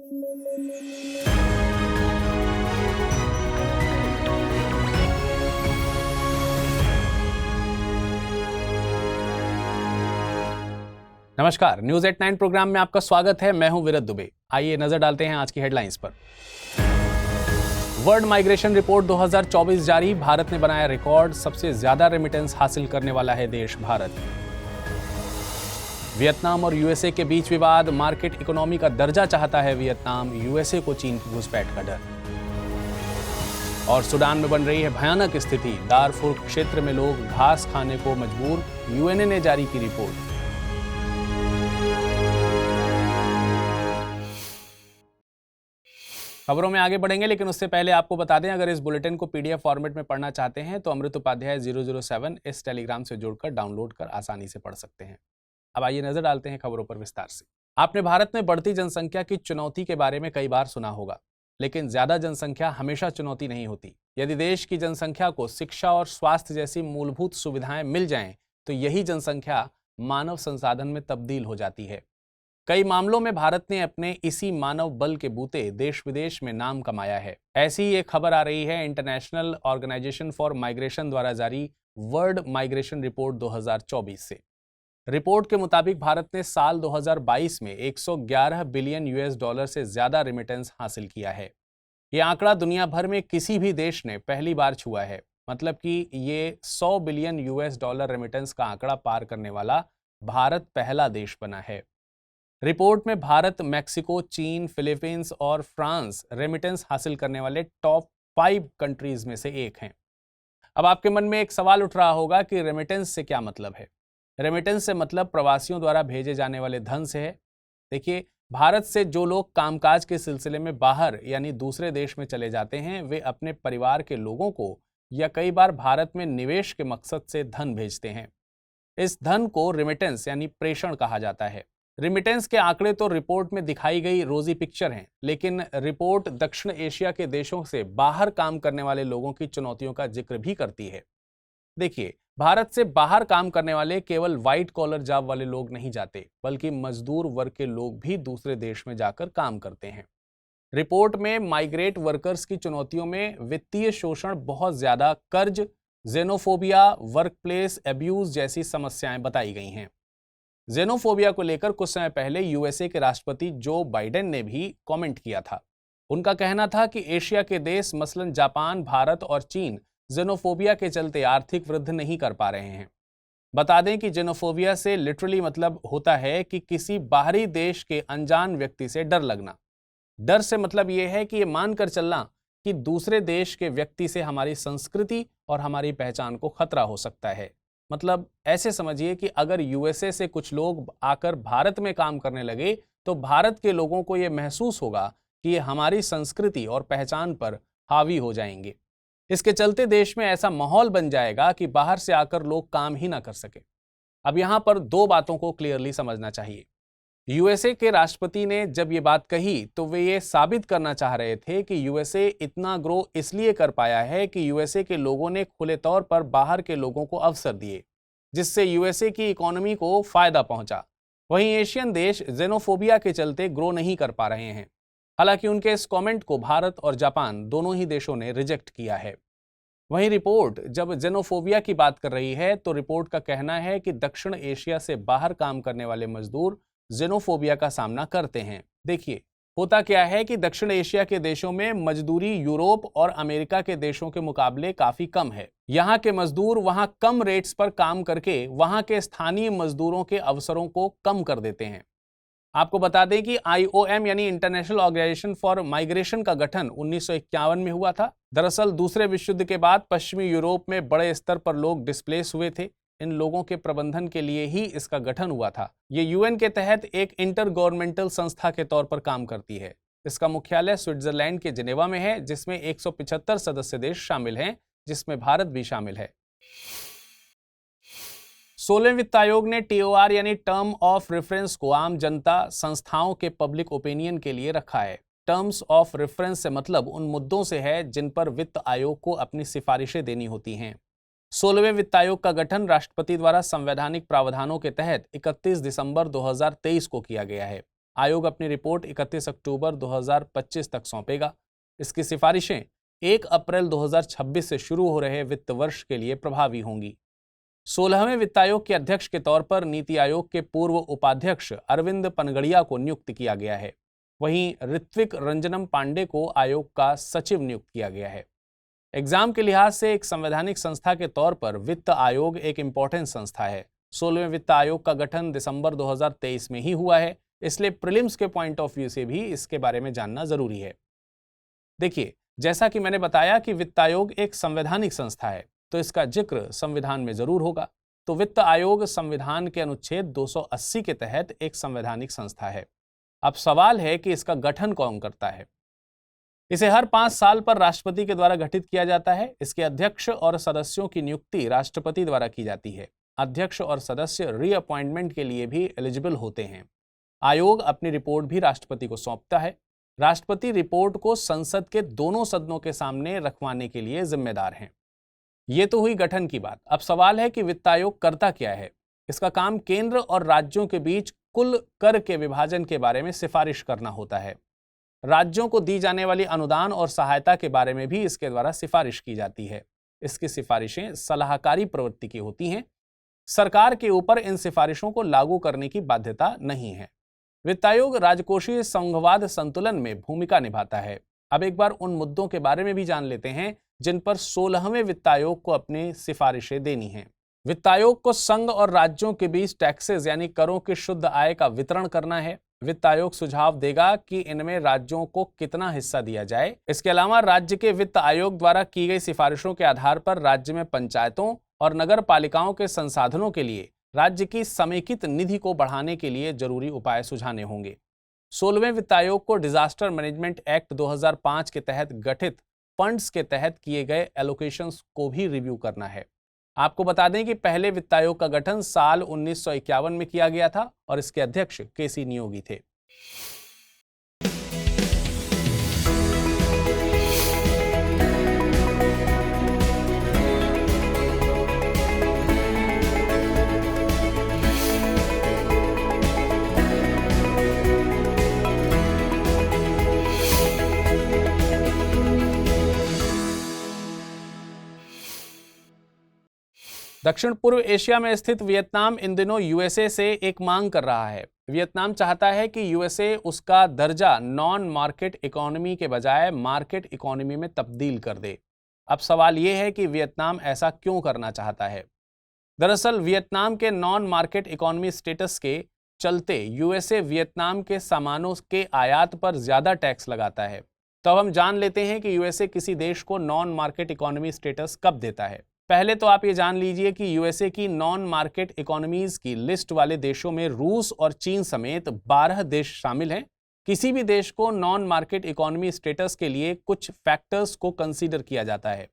नमस्कार, news at 9 programme में आपका स्वागत है। मैं हूं विरत दुबे। आइए नजर डालते हैं आज की हेडलाइंस पर। वर्ल्ड माइग्रेशन रिपोर्ट 2024 जारी। भारत ने बनाया रिकॉर्ड। सबसे ज्यादा रेमिटेंस हासिल करने वाला है देश भारत। वियतनाम और यूएसए के बीच विवाद। मार्केट इकोनॉमी का दर्जा चाहता है वियतनाम। यूएसए को चीन की घुसपैठ का डर। और सूडान में बन रही है भयानक स्थिति। दारफुर क्षेत्र में लोग घास खाने को मजबूर। यूएनए ने जारी की रिपोर्ट। खबरों में आगे बढ़ेंगे, लेकिन उससे पहले आपको बता दें, अगर इस बुलेटिन को पीडीएफ फॉर्मेट में पढ़ना चाहते हैं तो अमृत उपाध्याय 007 इस टेलीग्राम से जुड़कर डाउनलोड कर आसानी से पढ़ सकते हैं। अब आइए नजर डालते हैं खबरों पर विस्तार से। आपने भारत में बढ़ती जनसंख्या की चुनौती के बारे में कई बार सुना होगा, लेकिन ज्यादा जनसंख्या हमेशा चुनौती नहीं होती। यदि देश की जनसंख्या को शिक्षा और स्वास्थ्य जैसी मूलभूत सुविधाएं मिल जाएं, तो यही जनसंख्या मानव संसाधन में तब्दील हो जाती है। कई मामलों में भारत ने अपने इसी मानव बल के बूते देश विदेश में नाम कमाया है। ऐसी ही एक खबर आ रही है इंटरनेशनल ऑर्गेनाइजेशन फॉर माइग्रेशन द्वारा जारी वर्ल्ड माइग्रेशन रिपोर्ट 2024 से। रिपोर्ट के मुताबिक भारत ने साल 2022 में 111 बिलियन यूएस डॉलर से ज्यादा रेमिटेंस हासिल किया है। यह आंकड़ा दुनिया भर में किसी भी देश ने पहली बार छुआ है। मतलब कि ये 100 बिलियन यूएस डॉलर रेमिटेंस का आंकड़ा पार करने वाला भारत पहला देश बना है। रिपोर्ट में भारत, मैक्सिको, चीन, फिलीपींस और फ्रांस रेमिटेंस हासिल करने वाले टॉप 5 कंट्रीज में से एक हैं। अब आपके मन में एक सवाल उठ रहा होगा कि रेमिटेंस से क्या मतलब है। रेमिटेंस से मतलब प्रवासियों द्वारा भेजे जाने वाले धन से है। देखिए, भारत से जो लोग कामकाज के सिलसिले में बाहर यानी दूसरे देश में चले जाते हैं, वे अपने परिवार के लोगों को या कई बार भारत में निवेश के मकसद से धन भेजते हैं। इस धन को रेमिटेंस यानी प्रेषण कहा जाता है। रेमिटेंस के आंकड़े तो रिपोर्ट में दिखाई गई रोजी पिक्चर हैं, लेकिन रिपोर्ट दक्षिण एशिया के देशों से बाहर काम करने वाले लोगों की चुनौतियों का जिक्र भी करती है। देखिए, भारत से बाहर काम करने वाले केवल व्हाइट कॉलर जॉब वाले लोग नहीं जाते, बल्कि मजदूर वर्ग के लोग भी दूसरे देश में जाकर काम करते हैं। रिपोर्ट में माइग्रेट वर्कर्स की चुनौतियों में वित्तीय शोषण, बहुत ज्यादा कर्ज, जेनोफोबिया, वर्कप्लेस एब्यूज जैसी समस्याएं बताई गई हैं। जेनोफोबिया को लेकर कुछ समय पहले यूएसए के राष्ट्रपति जो बाइडेन ने भी कमेंट किया था। उनका कहना था कि एशिया के देश मसलन जापान, भारत और चीन जेनोफोबिया के चलते आर्थिक वृद्धि नहीं कर पा रहे हैं। बता दें कि जेनोफोबिया से लिटरली मतलब होता है कि किसी बाहरी देश के अनजान व्यक्ति से डर लगना। डर से मतलब यह है कि ये मानकर चलना कि दूसरे देश के व्यक्ति से हमारी संस्कृति और हमारी पहचान को खतरा हो सकता है। मतलब ऐसे समझिए कि अगर यूएसए से कुछ लोग आकर भारत में काम करने लगे, तो भारत के लोगों को यह महसूस होगा कि ये हमारी संस्कृति और पहचान पर हावी हो जाएंगे। इसके चलते देश में ऐसा माहौल बन जाएगा कि बाहर से आकर लोग काम ही ना कर सके। अब यहां पर 2 बातों को क्लियरली समझना चाहिए। यूएसए के राष्ट्रपति ने जब ये बात कही तो वे ये साबित करना चाह रहे थे कि यूएसए इतना ग्रो इसलिए कर पाया है कि यूएसए के लोगों ने खुले तौर पर बाहर के लोगों को अवसर दिए, जिससे यूएसए की इकोनॉमी को फायदा पहुंचा। वहीं एशियन देश जेनोफोबिया के चलते ग्रो नहीं कर पा रहे हैं। हालांकि उनके इस कमेंट को भारत और जापान दोनों ही देशों ने रिजेक्ट किया है। वहीं रिपोर्ट जब जेनोफोबिया की बात कर रही है, तो रिपोर्ट का कहना है कि दक्षिण एशिया से बाहर काम करने वाले मजदूर जेनोफोबिया का सामना करते हैं। देखिए, होता क्या है कि दक्षिण एशिया के देशों में मजदूरी यूरोप और अमेरिका के देशों के मुकाबले काफी कम है। यहाँ के मजदूर वहाँ कम रेट्स पर काम करके वहाँ के स्थानीय मजदूरों के अवसरों को कम कर देते हैं। आपको बता दें कि IOM यानी इंटरनेशनल ऑर्गेनाइजेशन फॉर माइग्रेशन का गठन 1951 में हुआ था। दरअसल दूसरे विश्व युद्ध के बाद पश्चिमी यूरोप में बड़े स्तर पर लोग डिस्प्लेस हुए थे। इन लोगों के प्रबंधन के लिए ही इसका गठन हुआ था। ये यूएन के तहत एक इंटर गवर्नमेंटल संस्था के तौर पर काम करती है। इसका मुख्यालय स्विट्जरलैंड के जिनेवा में है, जिसमें 175 सदस्य देश शामिल हैं, जिसमें भारत भी शामिल है। 16वें वित्त आयोग ने TOR यानी टर्म ऑफ रेफरेंस को आम जनता, संस्थाओं के पब्लिक ओपिनियन के लिए रखा है। टर्म्स ऑफ रेफरेंस से मतलब उन मुद्दों से है जिन पर वित्त आयोग को अपनी सिफारिशें देनी होती हैं। 16वें वित्त आयोग का गठन राष्ट्रपति द्वारा संवैधानिक प्रावधानों के तहत 31 दिसंबर 2023 को किया गया है। आयोग अपनी रिपोर्ट 31 अक्टूबर 2025 तक सौंपेगा। इसकी सिफारिशें 1 अप्रैल 2026 से शुरू हो रहे वित्त वर्ष के लिए प्रभावी होंगी। 16वें वित्त आयोग के अध्यक्ष के तौर पर नीति आयोग के पूर्व उपाध्यक्ष अरविंद पनगड़िया को नियुक्त किया गया है। वहीं ऋत्विक रंजनम पांडे को आयोग का सचिव नियुक्त किया गया है। एग्जाम के लिहाज से एक संवैधानिक संस्था के तौर पर वित्त आयोग एक इंपॉर्टेंट संस्था है। 16वें वित्त आयोग का गठन दिसंबर 2023 में ही हुआ है, इसलिए प्रीलिम्स के पॉइंट ऑफ व्यू से भी इसके बारे में जानना जरूरी है। देखिए, जैसा कि मैंने बताया कि वित्त आयोग एक संवैधानिक संस्था है, तो इसका जिक्र संविधान में जरूर होगा। तो वित्त आयोग संविधान के अनुच्छेद 280 के तहत एक संवैधानिक संस्था है। अब सवाल है कि इसका गठन कौन करता है। इसे हर 5 साल पर राष्ट्रपति के द्वारा गठित किया जाता है। इसके अध्यक्ष और सदस्यों की नियुक्ति राष्ट्रपति द्वारा की जाती है। अध्यक्ष और सदस्य रीअपॉइंटमेंट के लिए भी एलिजिबल होते हैं। आयोग अपनी रिपोर्ट भी राष्ट्रपति को सौंपता है। राष्ट्रपति रिपोर्ट को संसद के दोनों सदनों के सामने रखवाने के लिए जिम्मेदार हैं। ये तो हुई गठन की बात। अब सवाल है कि वित्त आयोग करता क्या है। इसका काम केंद्र और राज्यों के बीच कुल कर के विभाजन के बारे में सिफारिश करना होता है। राज्यों को दी जाने वाली अनुदान और सहायता के बारे में भी इसके द्वारा सिफारिश की जाती है। इसकी सिफारिशें सलाहकारी प्रवृत्ति की होती हैं। सरकार के ऊपर इन सिफारिशों को लागू करने की बाध्यता नहीं है। वित्त आयोग राजकोषीय संघवाद संतुलन में भूमिका निभाता है। अब एक बार उन मुद्दों के बारे में भी जान लेते हैं जिन पर 16वें वित्त आयोग को अपनी सिफारिशें देनी हैं। वित्त आयोग को संघ और राज्यों के बीच टैक्सेस यानी करों की शुद्ध आय का वितरण करना है। वित्त आयोग सुझाव देगा कि इनमें राज्यों को कितना हिस्सा दिया जाए। इसके अलावा राज्य के वित्त आयोग द्वारा की गई सिफारिशों के आधार पर राज्य में पंचायतों और नगर पालिकाओं के संसाधनों के लिए राज्य की समेकित निधि को बढ़ाने के लिए जरूरी उपाय सुझाने होंगे। 16वें वित्त आयोग को डिजास्टर मैनेजमेंट एक्ट 2005 के तहत गठित फंड्स के तहत किए गए एलोकेशंस को भी रिव्यू करना है। आपको बता दें कि पहले वित्त आयोग का गठन साल 1951 में किया गया था और इसके अध्यक्ष केसी नियोगी थे। दक्षिण पूर्व एशिया में स्थित वियतनाम इन दिनों यूएसए से एक मांग कर रहा है। वियतनाम चाहता है कि यूएसए उसका दर्जा नॉन मार्केट इकोनॉमी के बजाय मार्केट इकोनॉमी में तब्दील कर दे। अब सवाल यह है कि वियतनाम ऐसा क्यों करना चाहता है। दरअसल वियतनाम के नॉन मार्केट इकोनॉमी स्टेटस के चलते यूएसए वियतनाम के सामानों के आयात पर ज्यादा टैक्स लगाता है। तो अब हम जान लेते हैं कि यूएसए किसी देश को नॉन मार्केट इकोनॉमी स्टेटस कब देता है। पहले तो आप ये जान लीजिए कि यूएसए की नॉन मार्केट इकोनॉमीज की लिस्ट वाले देशों में रूस और चीन समेत 12 देश शामिल हैं। किसी भी देश को नॉन मार्केट इकोनॉमी स्टेटस के लिए कुछ फैक्टर्स को कंसीडर किया जाता है।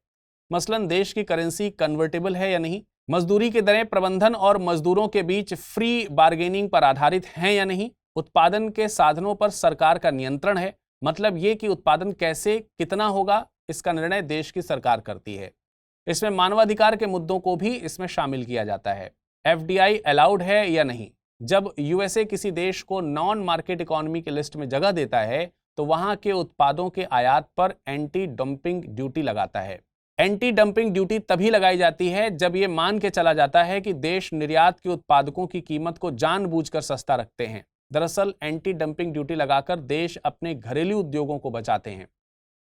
मसलन देश की करेंसी कन्वर्टेबल है या नहीं, मजदूरी की दरें प्रबंधन और मजदूरों के बीच फ्री बार्गेनिंग पर आधारित हैं या नहीं, उत्पादन के साधनों पर सरकार का नियंत्रण है, मतलब ये कि उत्पादन कैसे कितना होगा इसका निर्णय देश की सरकार करती है। इसमें मानवाधिकार के मुद्दों को भी इसमें शामिल किया जाता है। एफडीआई अलाउड है या नहीं। जब यूएसए किसी देश को नॉन मार्केट इकोनॉमी की लिस्ट में जगह देता है तो वहां के उत्पादों के आयात पर एंटी डंपिंग ड्यूटी लगाता है। एंटी डंपिंग ड्यूटी तभी लगाई जाती है जब ये मान के चला जाता है कि देश निर्यात के उत्पादकों की कीमत को जानबूझकर सस्ता रखते हैं। दरअसल एंटी डंपिंग ड्यूटी लगाकर देश अपने घरेलू उद्योगों को बचाते हैं।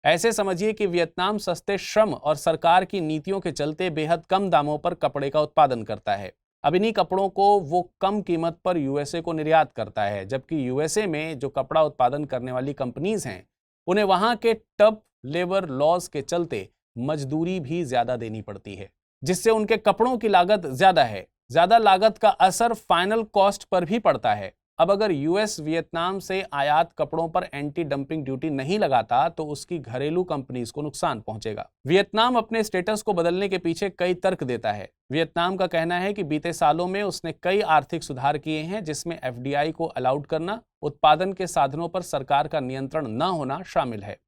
ऐसे समझिए कि वियतनाम सस्ते श्रम और सरकार की नीतियों के चलते बेहद कम दामों पर कपड़े का उत्पादन करता है। अब इन्हीं कपड़ों को वो कम कीमत पर यूएसए को निर्यात करता है, जबकि यूएसए में जो कपड़ा उत्पादन करने वाली कंपनीज हैं उन्हें वहां के टफ लेबर लॉज के चलते मजदूरी भी ज्यादा देनी पड़ती है, जिससे उनके कपड़ों की लागत ज्यादा है। ज्यादा लागत का असर फाइनल कॉस्ट पर भी पड़ता है। अब अगर यूएस वियतनाम से आयात कपड़ों पर एंटी डंपिंग ड्यूटी नहीं लगाता तो उसकी घरेलू कंपनीज को नुकसान पहुंचेगा। वियतनाम अपने स्टेटस को बदलने के पीछे कई तर्क देता है। वियतनाम का कहना है कि बीते सालों में उसने कई आर्थिक सुधार किए हैं, जिसमें एफडीआई को अलाउड करना, उत्पादन के साधनों पर सरकार का नियंत्रण न होना शामिल है।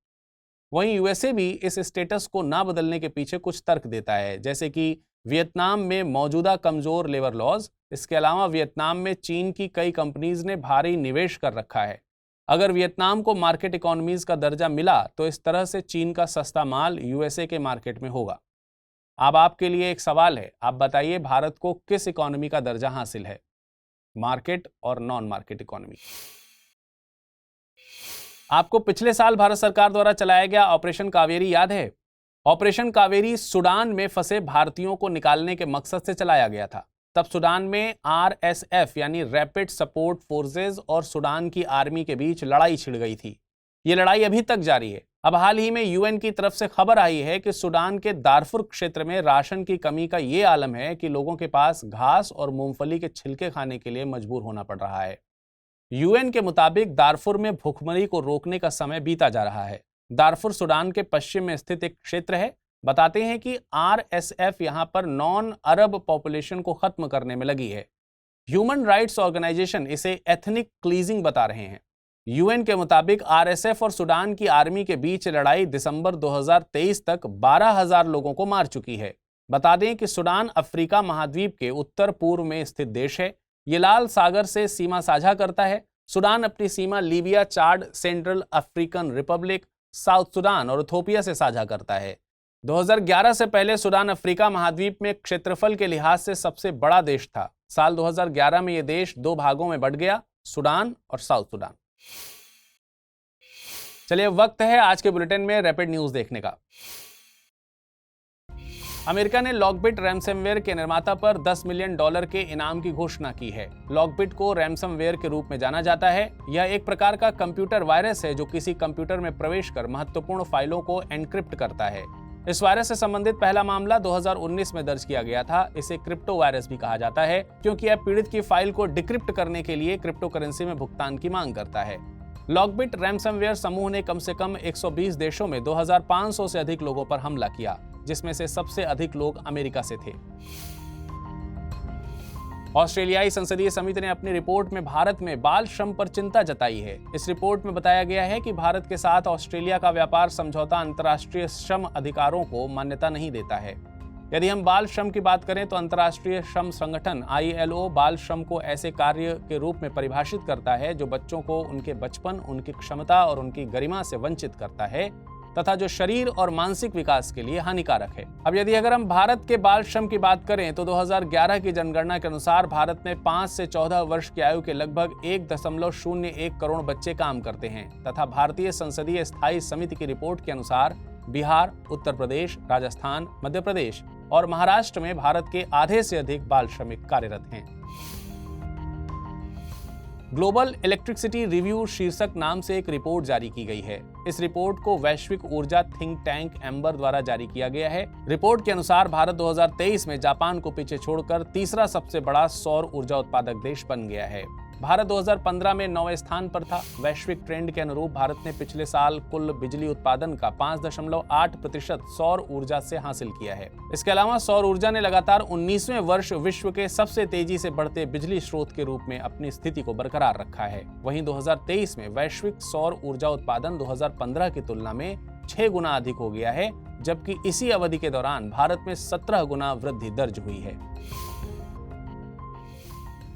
वहीं यूएसए भी इस स्टेटस को ना बदलने के पीछे कुछ तर्क देता है, जैसे कि वियतनाम में मौजूदा कमजोर लेबर लॉज। इसके अलावा वियतनाम में चीन की कई कंपनीज ने भारी निवेश कर रखा है। अगर वियतनाम को मार्केट इकोनॉमीज का दर्जा मिला तो इस तरह से चीन का सस्ता माल यूएसए के मार्केट में होगा। अब आपके लिए एक सवाल है, आप बताइए भारत को किस इकोनॉमी का दर्जा हासिल है, मार्केट और नॉन मार्केट इकोनॉमी। आपको पिछले साल भारत सरकार द्वारा चलाया गया ऑपरेशन कावेरी याद है? ऑपरेशन कावेरी सूडान में फंसे भारतीयों को निकालने के मकसद से चलाया गया था। तब सूडान में आरएसएफ यानी रैपिड सपोर्ट फोर्सेस और सूडान की आर्मी के बीच लड़ाई छिड़ गई थी। ये लड़ाई अभी तक जारी है। अब हाल ही में यूएन की तरफ से खबर आई है कि सूडान के दारफुर क्षेत्र में राशन की कमी का ये आलम है कि लोगों के पास घास और मूंगफली के छिलके खाने के लिए मजबूर होना पड़ रहा है। यूएन के मुताबिक दारफुर में भूखमरी को रोकने का समय बीता जा रहा है। दारफुर सूडान के पश्चिम में स्थित एक क्षेत्र है। बताते हैं कि आरएसएफ यहां पर नॉन अरब पॉपुलेशन को खत्म करने में लगी है। ह्यूमन राइट्स ऑर्गेनाइजेशन इसे एथनिक क्लीजिंग बता रहे हैं। यूएन के मुताबिक आरएसएफ और सूडान की आर्मी के बीच लड़ाई दिसंबर 2023 तक 12,000 लोगों को मार चुकी है। बता दें कि सूडान अफ्रीका महाद्वीप के उत्तर पूर्व में स्थित देश है। ये लाल सागर से सीमा साझा करता है। सूडान अपनी सीमा Libya, Chad, Central African Republic, South Sudan और इथोपिया से साझा करता है। 2011 से पहले सूडान अफ्रीका महाद्वीप में क्षेत्रफल के लिहाज से सबसे बड़ा देश था। साल 2011 में यह देश 2 भागों में बंट गया, सूडान और साउथ सूडान। चलिए वक्त है आज के बुलेटिन में रैपिड न्यूज देखने का। अमेरिका ने लॉकबिट रैंसमवेयर के निर्माता पर $10 मिलियन के इनाम की घोषणा की है। लॉकबिट को रैंसमवेयर के रूप में जाना जाता है। यह एक प्रकार का कंप्यूटर वायरस है जो किसी कंप्यूटर में प्रवेश कर महत्वपूर्ण फाइलों को एनक्रिप्ट करता है। इस वायरस से संबंधित पहला मामला 2019 में दर्ज किया गया था। इसे क्रिप्टो वायरस भी कहा जाता है क्योंकि यह पीड़ित की फाइल को डिक्रिप्ट करने के लिए क्रिप्टो करेंसी में भुगतान की मांग करता है। लॉकबिट रैंसमवेयर समूह ने कम से कम 120 देशों में 2500 से अधिक लोगों पर हमला किया, जिसमें से सबसे अधिक लोग अमेरिका से थे। ऑस्ट्रेलियाई संसदीय समिति ने अपनी रिपोर्ट में भारत में बाल श्रम पर चिंता जताई है। इस रिपोर्ट में बताया गया है कि भारत के साथ ऑस्ट्रेलिया का व्यापार समझौता अंतर्राष्ट्रीय श्रम अधिकारों को मान्यता नहीं देता है। यदि हम बाल श्रम की बात करें तो अंतर्राष्ट्रीय श्रम संगठन ILO बाल श्रम को ऐसे कार्य के रूप में परिभाषित करता है जो बच्चों को उनके बचपन, उनकी क्षमता और उनकी गरिमा से वंचित करता है तथा जो शरीर और मानसिक विकास के लिए हानिकारक है। अब अगर हम भारत के बाल श्रम की बात करें तो 2011 की जनगणना के अनुसार भारत में 5 से 14 वर्ष की आयु के लगभग 1.01 करोड़ बच्चे काम करते हैं तथा भारतीय संसदीय स्थायी समिति की रिपोर्ट के अनुसार बिहार, उत्तर प्रदेश, राजस्थान, मध्य प्रदेश और महाराष्ट्र में भारत के आधे से अधिक बाल श्रमिक कार्यरत हैं। ग्लोबल इलेक्ट्रिसिटी रिव्यू शीर्षक नाम से एक रिपोर्ट जारी की गई है। इस रिपोर्ट को वैश्विक ऊर्जा थिंक टैंक एम्बर द्वारा जारी किया गया है। रिपोर्ट के अनुसार भारत 2023 में जापान को पीछे छोड़कर तीसरा सबसे बड़ा सौर ऊर्जा उत्पादक देश बन गया है। भारत 2015 में 9वें स्थान पर था। वैश्विक ट्रेंड के अनुरूप भारत ने पिछले साल कुल बिजली उत्पादन का 5.8% सौर ऊर्जा से हासिल किया है। इसके अलावा सौर ऊर्जा ने लगातार 19वें वर्ष विश्व के सबसे तेजी से बढ़ते बिजली स्रोत के रूप में अपनी स्थिति को बरकरार रखा है। वहीं 2023 में वैश्विक सौर ऊर्जा उत्पादन 2015 की तुलना में 6 गुना अधिक हो गया है, जबकि इसी अवधि के दौरान भारत में 17 गुना वृद्धि दर्ज हुई है।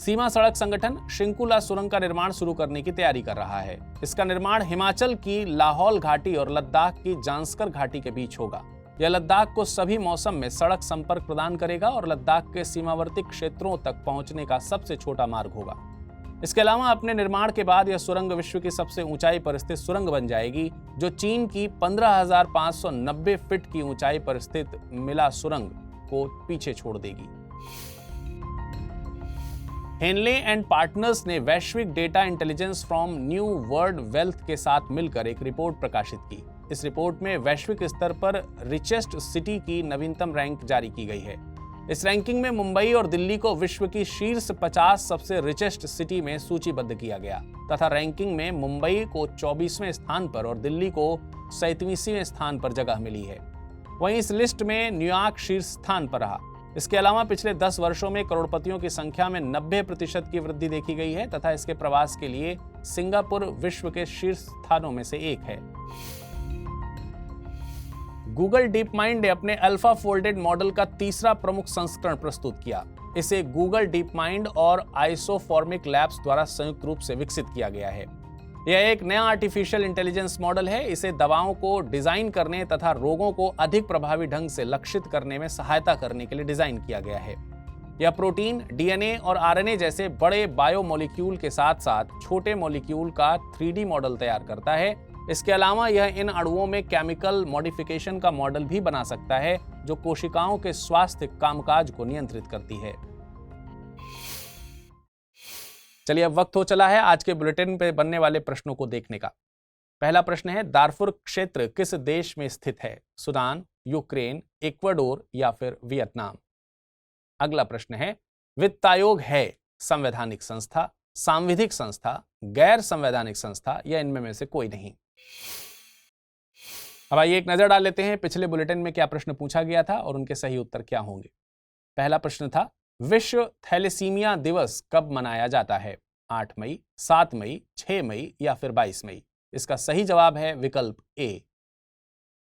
सीमा सड़क संगठन शृंखला सुरंग का निर्माण शुरू करने की तैयारी कर रहा है। इसका निर्माण हिमाचल की लाहौल घाटी और लद्दाख की जांस्कर घाटी के बीच होगा। यह लद्दाख को सभी मौसम में सड़क संपर्क प्रदान करेगा और लद्दाख के सीमावर्ती क्षेत्रों तक पहुंचने का सबसे छोटा मार्ग होगा। इसके अलावा अपने निर्माण के बाद यह सुरंग विश्व की सबसे ऊंचाई पर स्थित सुरंग बन जाएगी, जो चीन की 15,590 फीट की ऊंचाई पर स्थित मिला सुरंग को पीछे छोड़ देगी। हेनले एंड पार्टनर्स ने वैश्विक data intelligence from new world wealth के साथ मिलकर एक रिपोर्ट प्रकाशित की। इस रिपोर्ट में वैश्विक स्तर पर रिचेस्ट सिटी की नवीनतम रैंक जारी की गई है। इस रैंकिंग में मुंबई और दिल्ली को विश्व की शीर्ष 50 सबसे रिचेस्ट सिटी में सूचीबद्ध किया गया तथा रैंकिंग में मुंबई को 24वें स्थान पर और दिल्ली को 37वें स्थान पर जगह मिली है। वहीं इस लिस्ट में न्यूयॉर्क शीर्ष स्थान पर रहा। इसके अलावा पिछले 10 वर्षों में करोड़पतियों की संख्या में 90% की वृद्धि देखी गई है तथा इसके प्रवास के लिए सिंगापुर विश्व के शीर्ष स्थानों में से एक है। गूगल डीप माइंड ने अपने अल्फा फोल्डेड मॉडल का तीसरा प्रमुख संस्करण प्रस्तुत किया। इसे गूगल डीप माइंड और आइसोफॉर्मिक लैब्स द्वारा संयुक्त रूप से विकसित किया गया है। यह एक नया आर्टिफिशियल इंटेलिजेंस मॉडल है। इसे दवाओं को डिजाइन करने तथा रोगों को अधिक प्रभावी ढंग से लक्षित करने में सहायता करने के लिए डिजाइन किया गया है। यह प्रोटीन, डीएनए और आरएनए जैसे बड़े बायोमोलिक्यूल के साथ साथ छोटे मॉलिक्यूल का 3D मॉडल तैयार करता है। इसके अलावा यह इन अणुओं में केमिकल मॉडिफिकेशन का मॉडल भी बना सकता है, जो कोशिकाओं के स्वास्थ्य कामकाज को नियंत्रित करती है। चलिए, अब वक्त हो चला है आज के बुलेटिन पे बनने वाले प्रश्नों को देखने का। पहला प्रश्न है, दारफुर क्षेत्र किस देश में स्थित है? सूडान, यूक्रेन, इक्वाडोर या फिर वियतनाम? अगला प्रश्न है, वित्त आयोग है संवैधानिक संस्था, सांविधिक संस्था, गैर संवैधानिक संस्था या इनमें में से कोई नहीं? अब आइए एक नजर डाल लेते हैं पिछले बुलेटिन में क्या प्रश्न पूछा गया था और उनके सही उत्तर क्या होंगे। पहला प्रश्न था, विश्व थैलेसीमिया दिवस कब मनाया जाता है? 8 मई, 7 मई, 6 मई या फिर 22 मई? इसका सही जवाब है विकल्प ए।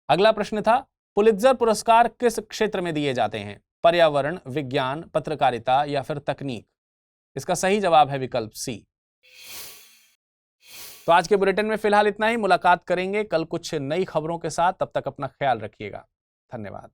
अगला प्रश्न था, पुलित्जर पुरस्कार किस क्षेत्र में दिए जाते हैं? पर्यावरण, विज्ञान, पत्रकारिता या फिर तकनीक? इसका सही जवाब है विकल्प सी। तो आज के बुलेटिन में फिलहाल इतना ही। मुलाकात करेंगे कल कुछ नई खबरों के साथ। तब तक अपना ख्याल रखिएगा। धन्यवाद।